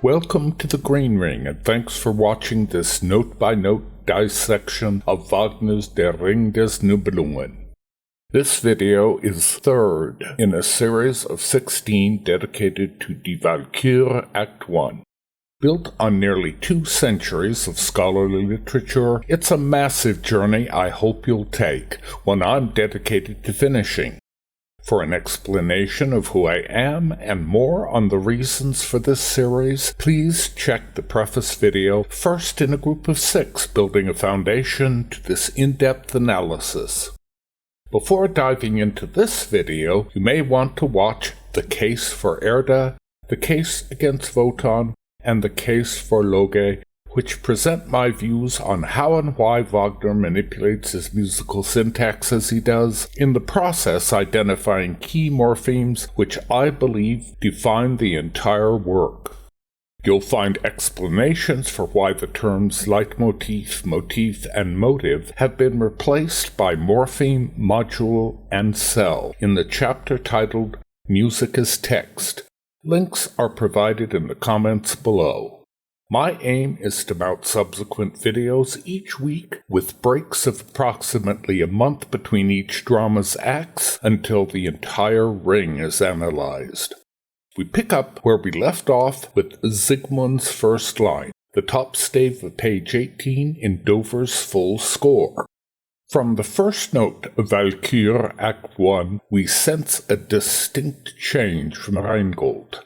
Welcome to the Green Ring, and thanks for watching this note-by-note dissection of Wagner's Der Ring des Nibelungen. This video is third in a series of 16 dedicated to Die Walküre Act 1. Built on nearly 2 centuries of scholarly literature, it's a massive journey I hope you'll take, one I'm dedicated to finishing. For an explanation of who I am and more on the reasons for this series, please check the preface video, first in a group of 6, building a foundation to this in-depth analysis. Before diving into this video, you may want to watch The Case for Erda, The Case against Wotan, and The Case for Loge, which present my views on how and why Wagner manipulates his musical syntax as he does, in the process identifying key morphemes which I believe define the entire work. You'll find explanations for why the terms leitmotif, motif, and motive have been replaced by morpheme, module, and cell in the chapter titled Music as Text. Links are provided in the comments below. My aim is to mount subsequent videos each week, with breaks of approximately a month between each drama's acts until the entire ring is analyzed. We pick up where we left off with Siegmund's first line, the top stave of page 18 in Dover's full score. From the first note of Walküre Act 1, we sense a distinct change from Rheingold.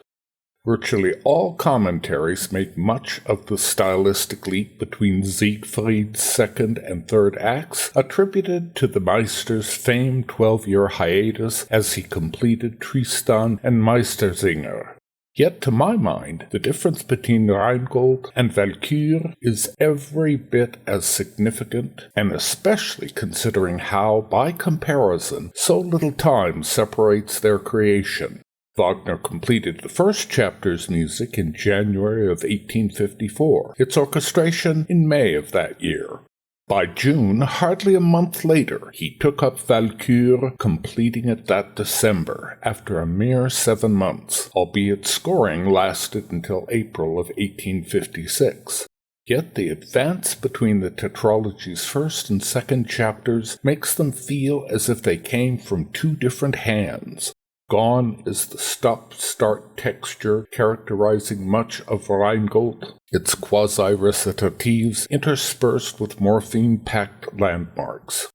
Virtually all commentaries make much of the stylistic leap between Siegfried's second and third acts, attributed to the Meister's famed 12-year hiatus as he completed Tristan and Meistersinger. Yet to my mind, the difference between Rheingold and Walküre is every bit as significant, and especially considering how, by comparison, so little time separates their creation. Wagner completed the first chapter's music in January of 1854, its orchestration in May of that year. By June, hardly a month later, he took up Walküre, completing it that December, after a mere 7 months, albeit scoring lasted until April of 1856. Yet the advance between the tetralogy's first and second chapters makes them feel as if they came from 2 different hands. Gone is the stop-start texture characterizing much of Rheingold, its quasi-recitatives interspersed with morpheme-packed landmarks.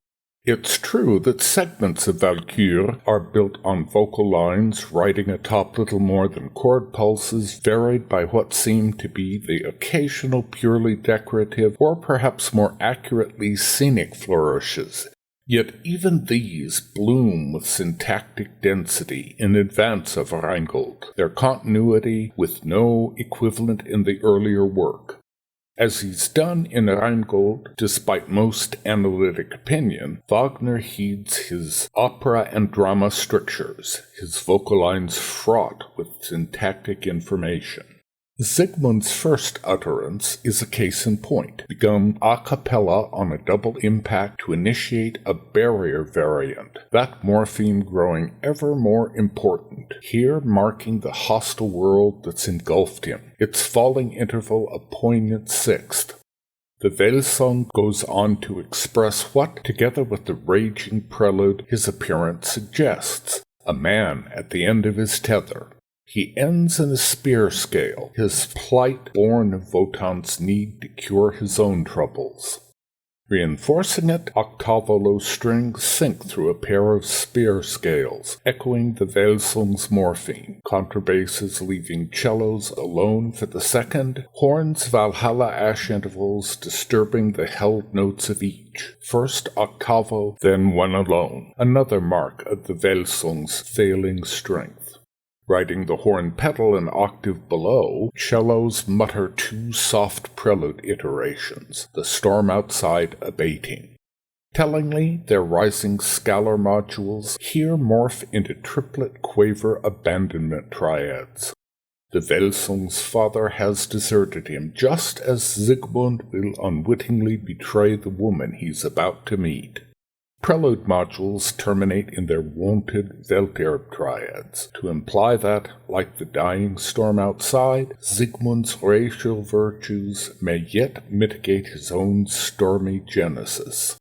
It's true that segments of Walküre are built on vocal lines riding atop little more than chord pulses, varied by what seem to be the occasional purely decorative or perhaps more accurately scenic flourishes. Yet even these bloom with syntactic density in advance of Rheingold, their continuity with no equivalent in the earlier work. As he's done in Rheingold, despite most analytic opinion, Wagner heeds his opera and drama strictures, his vocal lines fraught with syntactic information. Siegmund's first utterance is a case in point, begun a cappella on a double impact to initiate a barrier variant, that morpheme growing ever more important, here marking the hostile world that's engulfed him, its falling interval a poignant sixth. The Welsong goes on to express what, together with the raging prelude his appearance suggests, a man at the end of his tether. He ends in a spear scale, his plight born of Wotan's need to cure his own troubles. Reinforcing it, octavo-low strings sink through a pair of spear scales, echoing the Welsong's morpheme, contrabasses leaving cellos alone for the second, horns Valhalla ash intervals disturbing the held notes of each, first octavo, then one alone, another mark of the Welsong's failing strength. Riding the horn pedal an octave below, cellos mutter 2 soft prelude iterations, the storm outside abating. Tellingly, their rising scalar modules here morph into triplet quaver abandonment triads. The Welsong's father has deserted him, just as Siegmund will unwittingly betray the woman he's about to meet. Prelude modules terminate in their wonted Welterb triads, to imply that, like the dying storm outside, Siegmund's racial virtues may yet mitigate his own stormy genesis.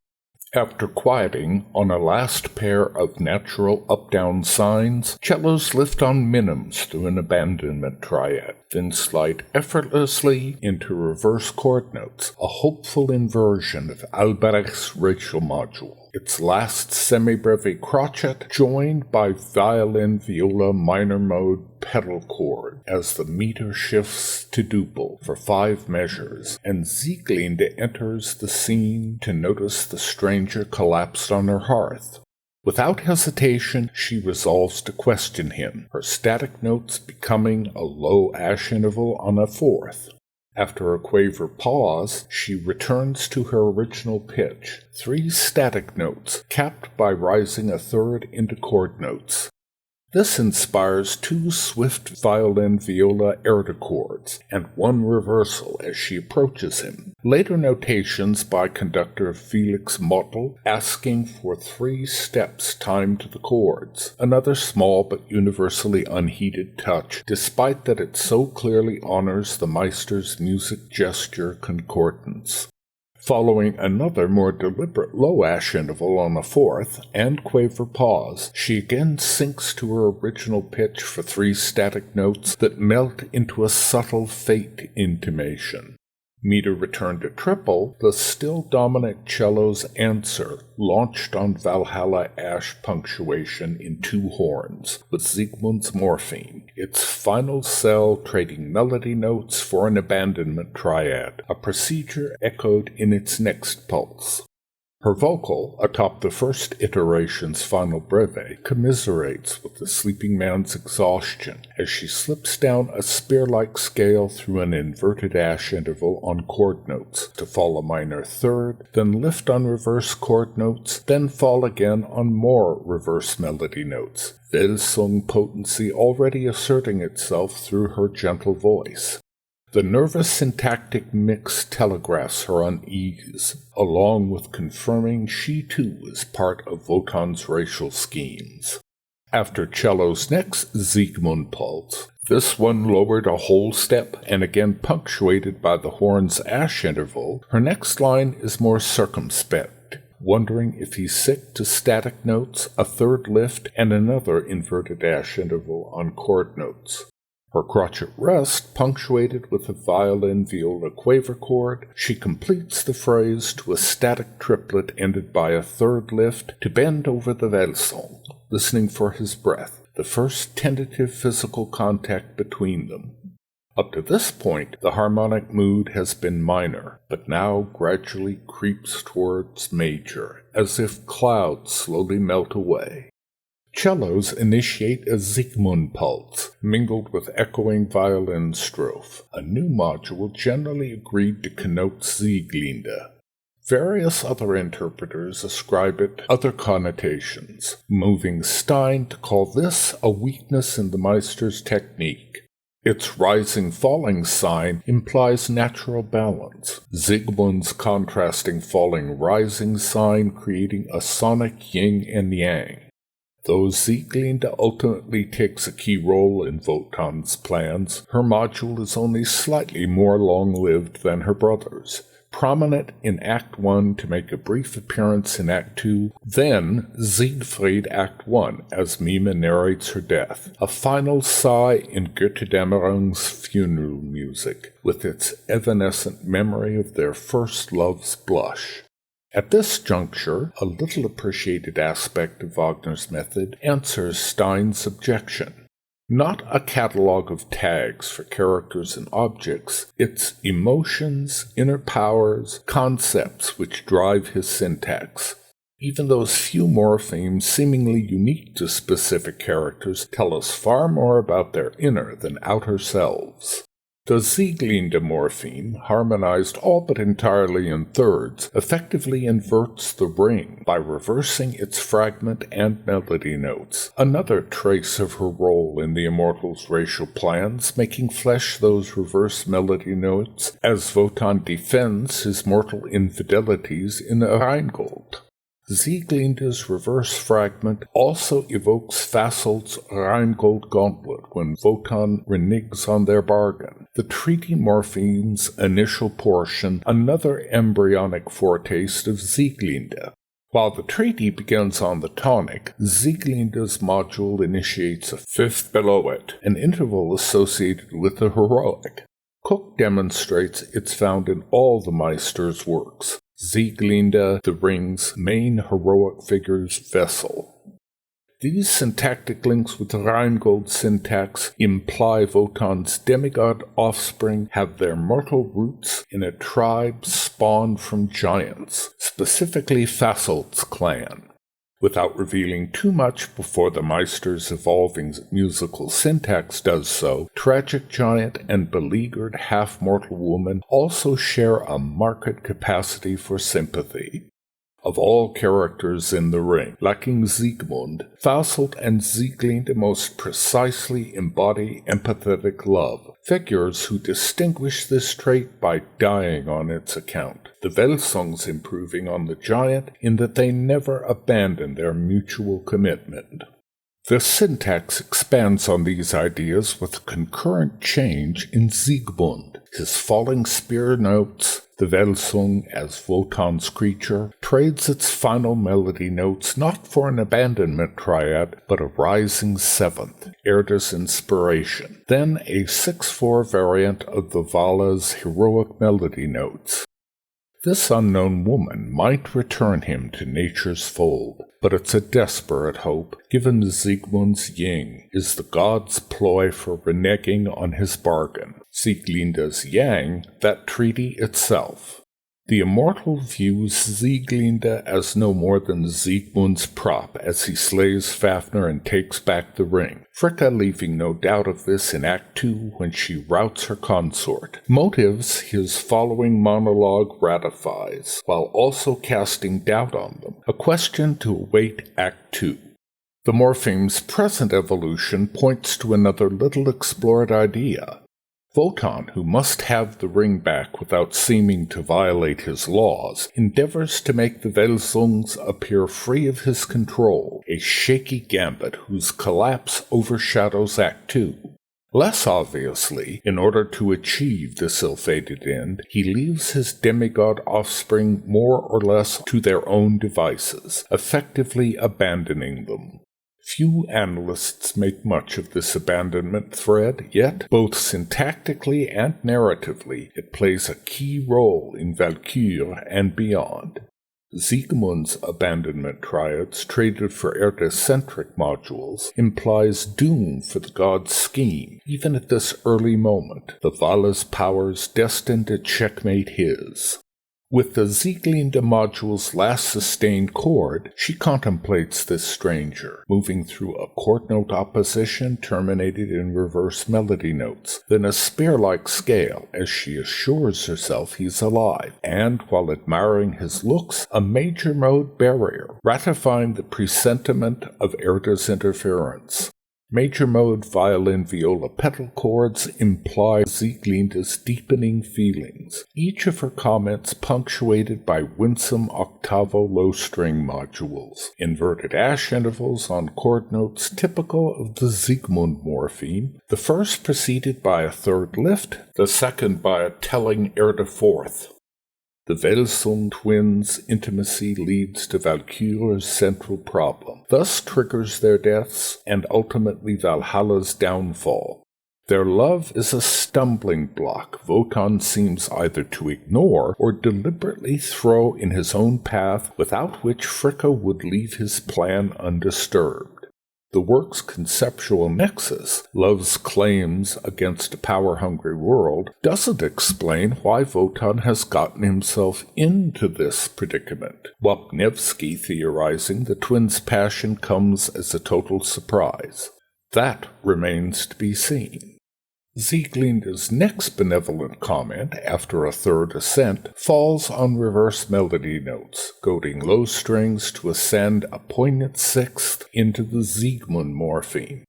After quieting on a last pair of natural up-down signs, cellos lift on minims through an abandonment triad, then slide effortlessly into reverse chord notes, a hopeful inversion of Albrecht's racial module. Its last semi-breve crotchet joined by violin-viola minor mode pedal chord as the meter shifts to duple for 5 measures, and Sieglinde enters the scene to notice the stranger collapsed on her hearth. Without hesitation, she resolves to question him, her static notes becoming a low ash interval on a fourth. After a quaver pause, she returns to her original pitch, 3 static notes, capped by rising a third into chord notes. This inspires 2 swift violin-viola erta chords, and 1 reversal as she approaches him. Later notations by conductor Felix Mottl asking for 3 steps timed to the chords, another small but universally unheeded touch, despite that it so clearly honors the Meister's music gesture concordance. Following another more deliberate low-ash interval on the fourth and quaver pause, she again sinks to her original pitch for 3 static notes that melt into a subtle fate intimation. Meter return to triple, the still dominant cello's answer, launched on Valhalla ash punctuation in 2 horns, with Siegmund's morpheme, its final cell trading melody notes for an abandonment triad, a procedure echoed in its next pulse. Her vocal, atop the first iteration's final breve, commiserates with the sleeping man's exhaustion as she slips down a spear-like scale through an inverted ash interval on chord notes, to fall a minor third, then lift on reverse chord notes, then fall again on more reverse melody notes, Welsung potency already asserting itself through her gentle voice. The nervous syntactic mix telegraphs her unease, along with confirming she too is part of Wotan's racial schemes. After cello's next Siegmund pulse, this one lowered a whole step and again punctuated by the horn's ash interval, her next line is more circumspect, wondering if he's sick to static notes, a third lift, and another inverted ash interval on chord notes. Her crotchet rest, punctuated with a violin-viola quaver chord, she completes the phrase to a static triplet ended by a third lift to bend over the Welsung, listening for his breath, the first tentative physical contact between them. Up to this point, the harmonic mood has been minor, but now gradually creeps towards major, as if clouds slowly melt away. Cellos initiate a Siegmund pulse, mingled with echoing violin strophe, a new module generally agreed to connote Sieglinde. Various other interpreters ascribe it other connotations, moving Stein to call this a weakness in the Meister's technique. Its rising-falling sign implies natural balance, Siegmund's contrasting falling-rising sign creating a sonic yin and yang. Though Sieglinde ultimately takes a key role in Wotan's plans, her module is only slightly more long-lived than her brother's, prominent in Act 1 to make a brief appearance in Act 2, then Siegfried Act 1 as Mime narrates her death, a final sigh in Götterdämmerung's funeral music, with its evanescent memory of their first love's blush. At this juncture, a little appreciated aspect of Wagner's method answers Stein's objection. Not a catalogue of tags for characters and objects, it's emotions, inner powers, concepts which drive his syntax. Even those few morphemes seemingly unique to specific characters tell us far more about their inner than outer selves. The Sieglinde morpheme, harmonized all but entirely in thirds, effectively inverts the ring by reversing its fragment and melody notes, another trace of her role in the Immortals' racial plans, making flesh those reverse melody notes as Wotan defends his mortal infidelities in Rheingold. Sieglinde's reverse fragment also evokes Fasold's Rheingold gauntlet when Wotan reneges on their bargain. The treaty morpheme's initial portion, another embryonic foretaste of Sieglinde. While the treaty begins on the tonic, Sieglinde's module initiates a fifth below it, an interval associated with the heroic. Cook demonstrates it's found in all the Meister's works. Sieglinde, the Ring's main heroic figure's vessel. These syntactic links with the Rheingold syntax imply Wotan's demigod offspring have their mortal roots in a tribe spawned from giants, specifically Fasold's clan. Without revealing too much before the Meister's evolving musical syntax does so, tragic giant and beleaguered half-mortal woman also share a marked capacity for sympathy. Of all characters in the Ring, lacking Siegmund, Fasold and Sieglinde most precisely embody empathetic love, figures who distinguish this trait by dying on its account. The Welsungs improving on the giant in that they never abandon their mutual commitment. The syntax expands on these ideas with a concurrent change in Siegmund. His falling spear notes, the Welsung as Wotan's creature, trades its final melody notes not for an abandonment triad, but a rising seventh, Erda's inspiration, then a 6/4 variant of the Vala's heroic melody notes. This unknown woman might return him to nature's fold, but it's a desperate hope, given Siegmund's Ying is the god's ploy for reneging on his bargain, Sieglinde's Yang, that treaty itself. The immortal views Sieglinde as no more than Siegmund's prop as he slays Fafnir and takes back the ring, Fricka leaving no doubt of this in Act 2 when she routs her consort. Motives his following monologue ratifies, while also casting doubt on them, a question to await Act 2. The morpheme's present evolution points to another little explored idea. Wotan, who must have the ring back without seeming to violate his laws, endeavors to make the Welsungs appear free of his control, a shaky gambit whose collapse overshadows Act 2. Less obviously, in order to achieve this ill-fated end, he leaves his demigod offspring more or less to their own devices, effectively abandoning them. Few analysts make much of this abandonment thread, yet, both syntactically and narratively, it plays a key role in Walküre and beyond. Siegmund's abandonment triads, traded for Erda-centric modules, implies doom for the god's scheme, even at this early moment, the Vala's powers destined to checkmate his. With the Sieglinde module's last sustained chord, she contemplates this stranger, moving through a chord note opposition terminated in reverse melody notes, then a spear-like scale as she assures herself he's alive, and, while admiring his looks, a major mode barrier, ratifying the presentiment of Erda's interference. Major mode violin-viola pedal chords imply Sieglinde's deepening feelings, each of her comments punctuated by winsome octavo low-string modules, inverted ash intervals on chord notes typical of the Siegmund morpheme, the first preceded by a third lift, the second by a telling Erda fourth. The Welsung twins' intimacy leads to Walküre's central problem, thus triggers their deaths and ultimately Valhalla's downfall. Their love is a stumbling block Wotan seems either to ignore or deliberately throw in his own path, without which Fricka would leave his plan undisturbed. The work's conceptual nexus, love's claims against a power-hungry world, doesn't explain why Wotan has gotten himself into this predicament, Wapniewski theorizing the twins' passion comes as a total surprise. That remains to be seen. Sieglinde's next benevolent comment, after a third ascent, falls on reverse melody notes, goading low strings to ascend a poignant sixth into the Siegmund morpheme.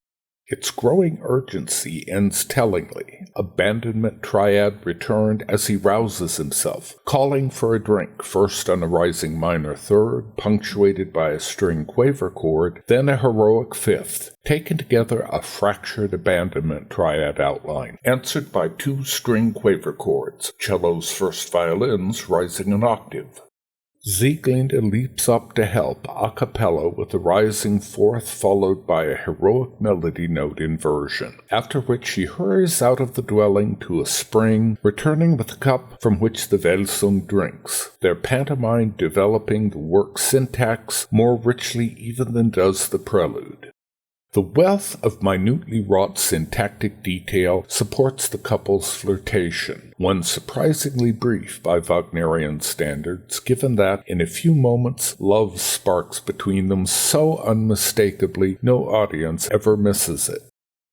Its growing urgency ends tellingly. Abandonment triad returned as he rouses himself, calling for a drink, first on a rising minor third, punctuated by a string quaver chord, then a heroic fifth. Taken together, a fractured abandonment triad outline, answered by two string quaver chords, cello's first violins rising an octave. Sieglinde leaps up to help a cappella with a rising fourth followed by a heroic melody note inversion, after which she hurries out of the dwelling to a spring, returning with a cup from which the Welsung drinks, their pantomime developing the work's syntax more richly even than does the prelude. The wealth of minutely wrought syntactic detail supports the couple's flirtation, one surprisingly brief by Wagnerian standards, given that, in a few moments, love sparks between them so unmistakably no audience ever misses it.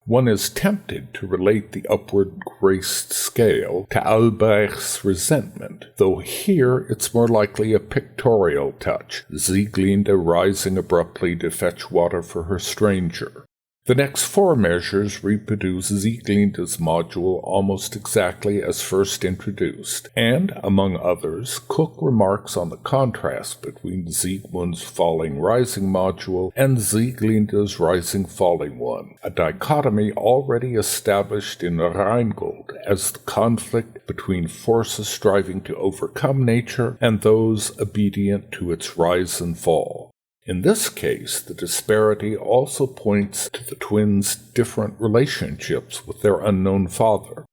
One is tempted to relate the upward graced scale to Albrecht's resentment, though here it's more likely a pictorial touch, Sieglinde rising abruptly to fetch water for her stranger. The next four measures reproduce Sieglinde's module almost exactly as first introduced, and, among others, Cook remarks on the contrast between Siegmund's falling-rising module and Sieglinde's rising-falling one, a dichotomy already established in Rheingold as the conflict between forces striving to overcome nature and those obedient to its rise and fall. In this case, the disparity also points to the twins' different relationships with their unknown father.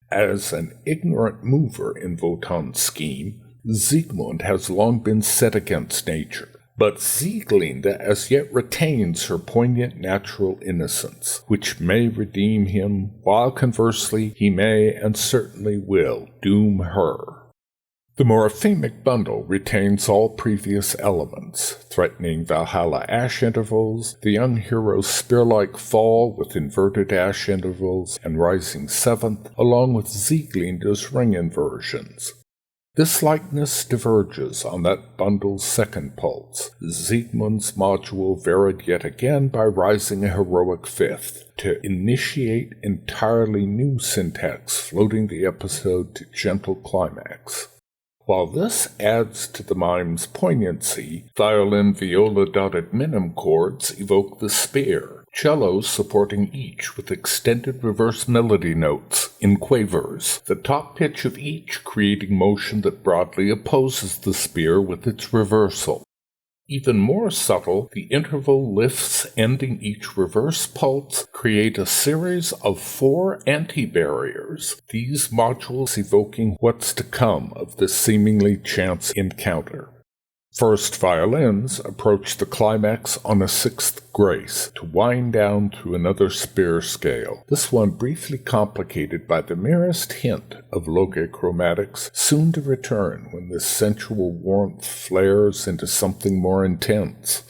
As an ignorant mover in Wotan's scheme, Siegmund has long been set against nature, but Sieglinde as yet retains her poignant natural innocence, which may redeem him, while conversely he may and certainly will doom her. The morphemic bundle retains all previous elements, threatening Valhalla ash intervals, the young hero's spear-like fall with inverted ash intervals and rising seventh, along with Sieglinde's ring inversions. This likeness diverges on that bundle's second pulse, Siegmund's module varied yet again by rising a heroic fifth, to initiate entirely new syntax, floating the episode to gentle climax. While this adds to the mime's poignancy, violin-viola-dotted minim chords evoke the spear, cellos supporting each with extended reverse melody notes in quavers, the top pitch of each creating motion that broadly opposes the spear with its reversal. Even more subtle, the interval lifts ending each reverse pulse create a series of four anti-barriers, these modules evoking what's to come of this seemingly chance encounter. First violins approach the climax on a sixth grace, to wind down through another spear scale, this one briefly complicated by the merest hint of logichromatics, soon to return when this sensual warmth flares into something more intense.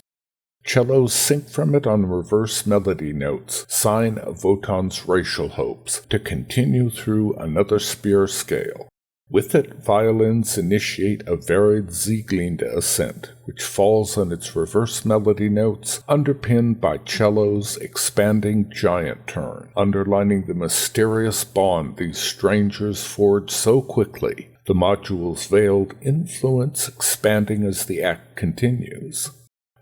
Cellos sink from it on reverse melody notes, sign of Wotan's racial hopes, to continue through another spear scale. With it, violins initiate a varied Sieglinde ascent, which falls on its reverse melody notes, underpinned by cello's expanding giant turn, underlining the mysterious bond these strangers forge so quickly, the module's veiled influence expanding as the act continues.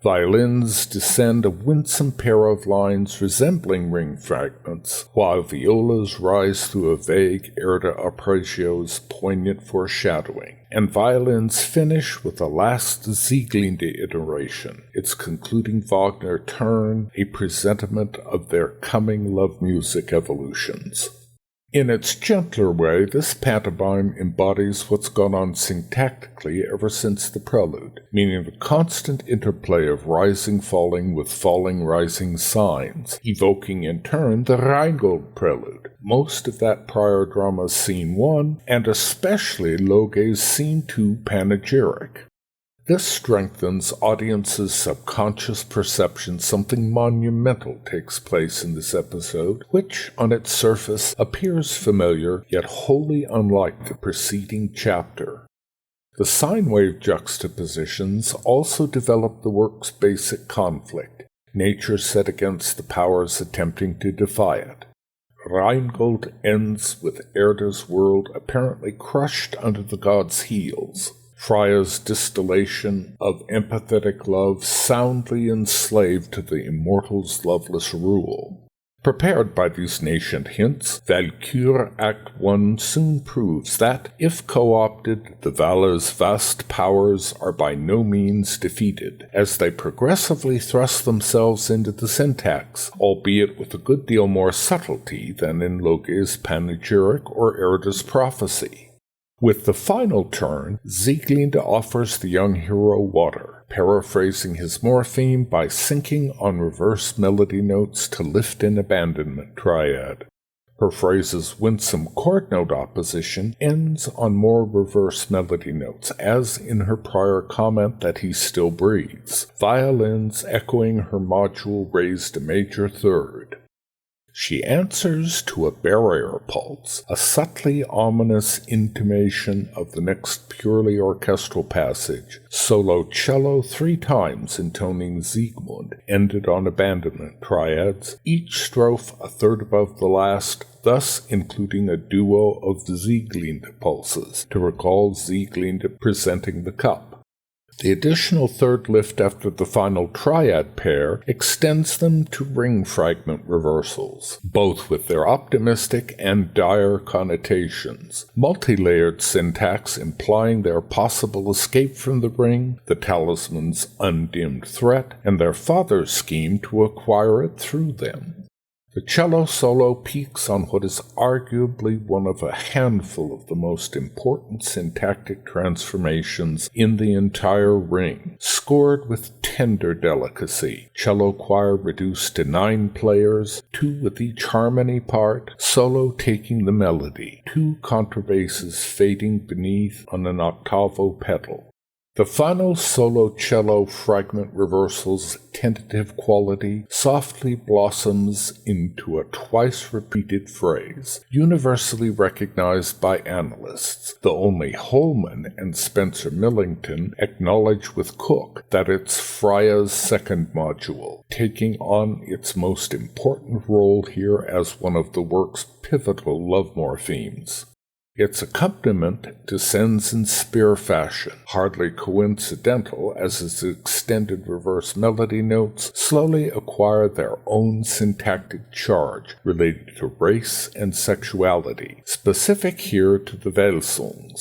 Violins descend a winsome pair of lines resembling ring fragments, while violas rise through a vague air de arpeggios poignant foreshadowing, and violins finish with a last Sieglinde iteration, its concluding Wagner turn, a presentiment of their coming love music evolutions. In its gentler way, this pantomime embodies what's gone on syntactically ever since the prelude, meaning the constant interplay of rising-falling with falling-rising signs, evoking in turn the Rheingold prelude, most of that prior drama's Scene 1, and especially Loge's Scene 2 panegyric. This strengthens audiences' subconscious perception something monumental takes place in this episode, which, on its surface, appears familiar, yet wholly unlike the preceding chapter. The sine wave juxtapositions also develop the work's basic conflict. nature set against the powers attempting to defy it. Rheingold ends with Erda's world apparently crushed under the gods' heels, Freya's distillation of empathetic love soundly enslaved to the immortals' loveless rule. Prepared by these nascent hints, Walküre Act I soon proves that, if co-opted, the Vala's vast powers are by no means defeated, as they progressively thrust themselves into the syntax, albeit with a good deal more subtlety than in Loge's panegyric or Erda's prophecy. With the final turn, Siegmund offers the young hero water, paraphrasing his morpheme by sinking on reverse melody notes to lift an abandonment triad. Her phrase's winsome chord note opposition ends on more reverse melody notes, as in her prior comment that he still breathes, violins echoing her module raised a major third. She answers to a barrier pulse, a subtly ominous intimation of the next purely orchestral passage, solo cello 3 times intoning Siegmund, ended on abandonment triads, each strophe a third above the last, thus including a duo of Siegmund pulses, to recall Siegmund presenting the cup. The additional third lift after the final triad pair extends them to ring fragment reversals, both with their optimistic and dire connotations, multi-layered syntax implying their possible escape from the ring, the talisman's undimmed threat, and their father's scheme to acquire it through them. The cello solo peaks on what is arguably one of a handful of the most important syntactic transformations in the entire ring, scored with tender delicacy. Cello choir reduced to 9 players, 2 with each harmony part, solo taking the melody, 2 contrabasses fading beneath on an octavo pedal. The final solo cello fragment reversal's tentative quality softly blossoms into a twice-repeated phrase, universally recognized by analysts, though only Holman and Spencer Millington acknowledge with Cook that it's Freya's second module, taking on its most important role here as one of the work's pivotal love morphemes. Its accompaniment descends in spear fashion, hardly coincidental as its extended reverse melody notes slowly acquire their own syntactic charge related to race and sexuality, specific here to the Welsungen.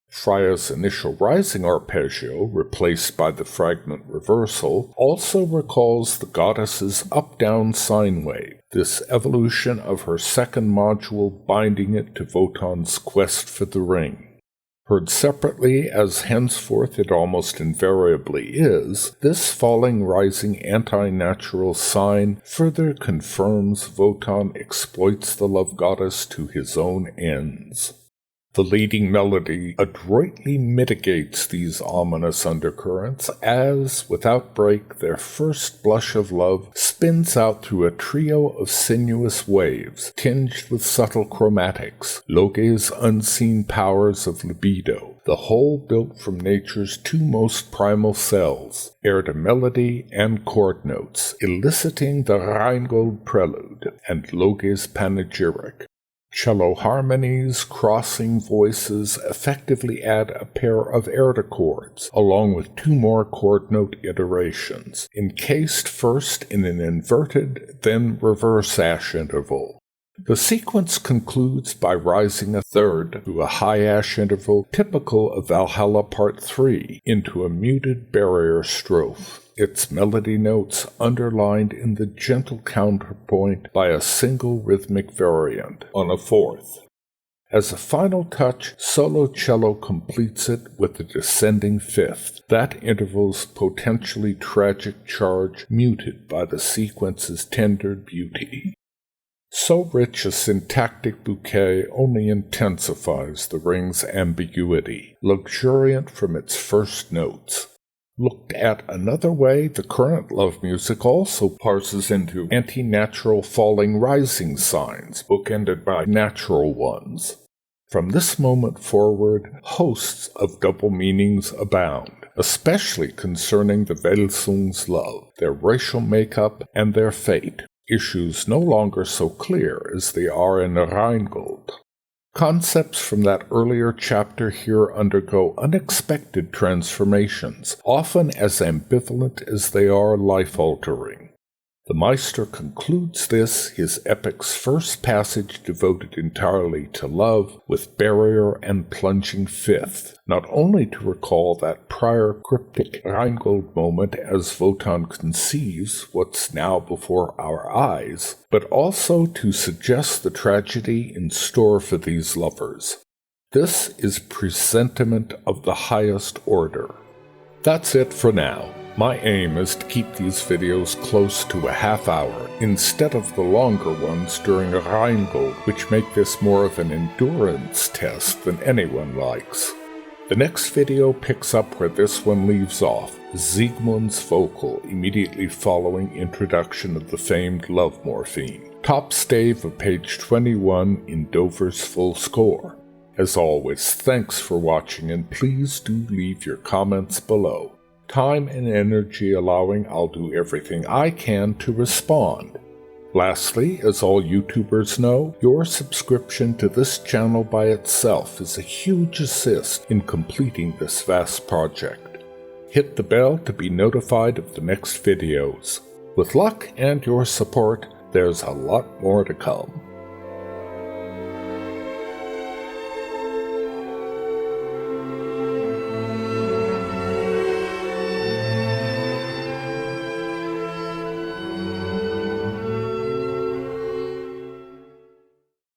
Freya's initial rising arpeggio, replaced by the fragment reversal, also recalls the goddess's up-down sine wave, this evolution of her second module binding it to Wotan's quest for the ring. Heard separately, as henceforth it almost invariably is, this falling-rising anti-natural sign further confirms Wotan exploits the love goddess to his own ends. The leading melody adroitly mitigates these ominous undercurrents as, without break, their first blush of love spins out through a trio of sinuous waves, tinged with subtle chromatics, Loge's unseen powers of libido, the whole built from nature's 2 most primal cells, Erda melody and chord notes, eliciting the Rheingold prelude and Loge's panegyric. Cello harmonies, crossing voices effectively add a pair of Erda chords, along with 2 more chord note iterations, encased first in an inverted, then reverse ash interval. The sequence concludes by rising a third to a high ash interval typical of Valhalla Part 3 into a muted barrier strophe, its melody notes underlined in the gentle counterpoint by a single rhythmic variant on a fourth. As a final touch, solo cello completes it with a descending fifth, that interval's potentially tragic charge muted by the sequence's tender beauty. So rich a syntactic bouquet only intensifies the ring's ambiguity, luxuriant from its first notes. Looked at another way, the current love music also parses into anti-natural falling-rising signs, bookended by natural ones. From this moment forward, hosts of double meanings abound, especially concerning the Welsung's love, their racial makeup, and their fate, issues no longer so clear as they are in Rheingold. Concepts from that earlier chapter here undergo unexpected transformations, often as ambivalent as they are life-altering. The Meister concludes this, his epic's first passage devoted entirely to love, with barrier and plunging fifth, not only to recall that prior cryptic Rheingold moment as Wotan conceives what's now before our eyes, but also to suggest the tragedy in store for these lovers. This is presentiment of the highest order. That's it for now. My aim is to keep these videos close to a half hour, instead of the longer ones during Rheingold, which make this more of an endurance test than anyone likes. The next video picks up where this one leaves off, Siegmund's vocal immediately following introduction of the famed love morpheme. Top stave of page 21 in Dover's full score. As always, thanks for watching, and please do leave your comments below. Time and energy allowing, I'll do everything I can to respond. Lastly, as all YouTubers know, your subscription to this channel by itself is a huge assist in completing this vast project. Hit the bell to be notified of the next videos. With luck and your support, there's a lot more to come.